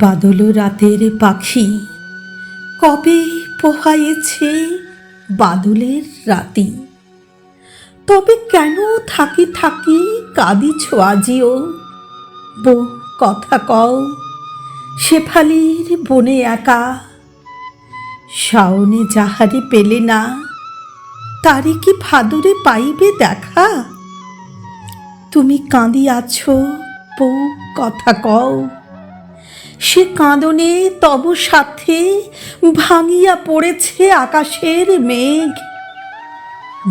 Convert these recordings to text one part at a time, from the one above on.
বাদল রাতের পাখি কবে পোহায়েছে বাদলের রাতি। তবে কেন থাকি থাকি কাঁদিছ আজিও, বউ কথা কও শেফালির বনে একা। শাওনে যাহারে পেলে না, তারে কি ভাদরে পাইবে দেখা। তুমি কাঁদিয়াছ বউ কথা কও, সে কাঁদনে তব সাথে ভাঙিয়া পড়েছে আকাশের মেঘ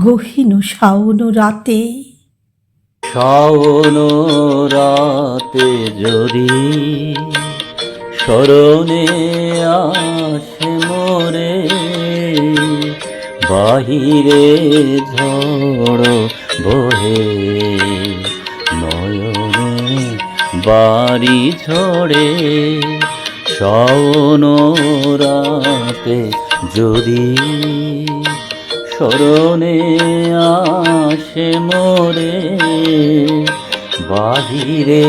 গহীন শাওন রাতে। শাওন রাতে যদি স্মরণে আসে মোরে, বাহিরে ঝড় বহে নয়নে বাড়ি ঝরে। শাওন রাতে যদি স্মরণে আসে মোরে, বাহিরে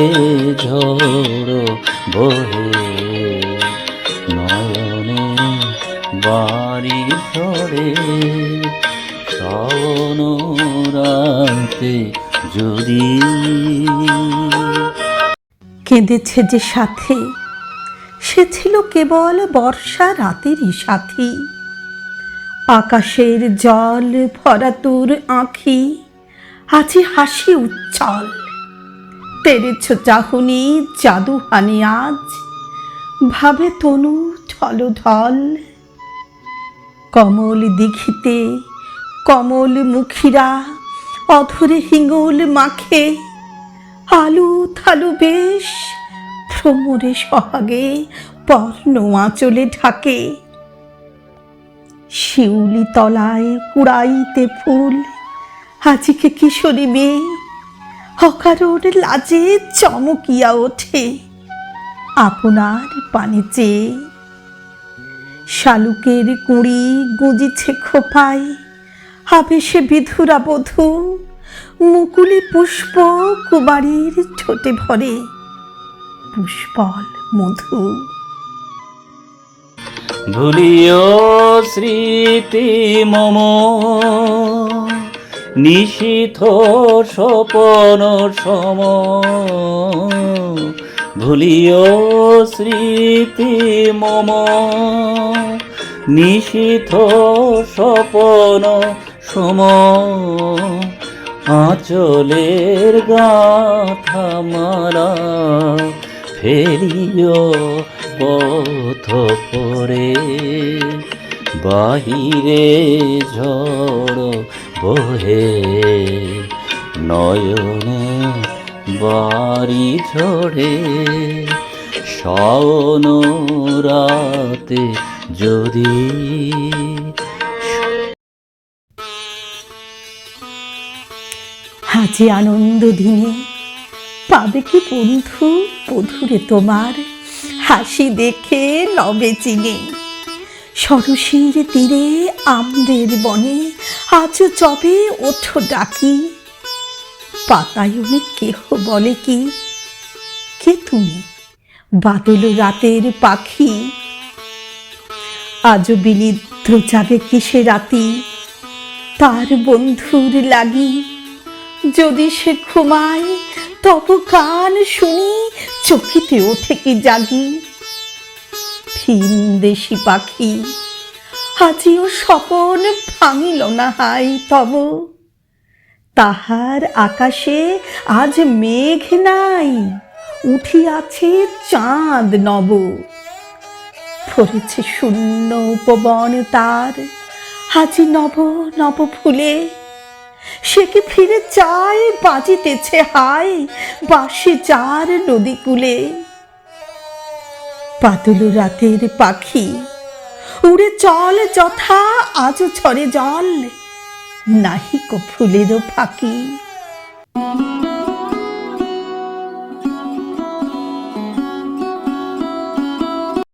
ঝড় বহে নয়নে বাড়ি ঝরে। শাওন রাতে যদি। কেঁদেছে যে সাথে, সে ছিল কেবল বর্ষা রাতেরই সাথী। আকাশের জল ভরা তোর আঁখি আজি হাসি উচ্ছল। তেরেছ চাহুনি জাদু হানি আজ, ভাবে তনু ঢল ঢল। কমল দিঘিতে কমল মুখিরা অধরে হিঙ্গল মাখে, আলু থালু বেশ ভ্রমরে সহাগে পর্ণ আঁচলে ঢাকে। শিউলি তলায় কুড়াইতে ফুল আজিকে কিশোরী মেয়ে অকারণ লাজে চমকিয়া ওঠে আপনার পানে চেয়ে। শালুকের কুঁড়ি গুঁজিছে খোপায় আবেশে বিধুরা বধূ, মুকুলি পুষ্প কুমারীর ঠোঁটে ভরে পুষ্পল মধু। ভুলিও স্মৃতি মম নিশীথ স্বপন সম। ভুলিও স্মৃতি মম নিশীথ স্বপন সম। আঁচলের গাথা মালা ফেরিও পথ পরে, বাহিরে ঝড় বহে নয়নে বাড়ি ঝরে। শাওন রাতে যদি। আজি আনন্দ দিনে পাবে কি বন্ধু বধূরে তোমার হাসি দেখে নবে চিনে। সরসীর তীরে আম্রের বনে আজ চবে ওঠো ডাকি। পাতায়নে কেহ বলে কি, কে তুমি বাদল রাতের পাখি। আজ বিনিদ্র জাগে কিসে রাতি তার বন্ধুর লাগি। যদি সে ঘুমায় তব গান শুনি চকিতে ওঠে কি জাগি। ভিন দেশি পাখি আজিও স্বপন ভাঙিল না হাই তব, তাহার আকাশে আজ মেঘ নাই উঠিয়াছে চাঁদ নব। ভরেছে শূন্য উপবন তার আজি নব নব ফুলে। সে কি ফিরে চায় বাজিতেছে হায় বাঁশি যার নদী কূলে। বাদল রাতের পাখি উড়ে চল যথা আজ ঝরে জল, নাহিক ফুলেরও ফাঁকি।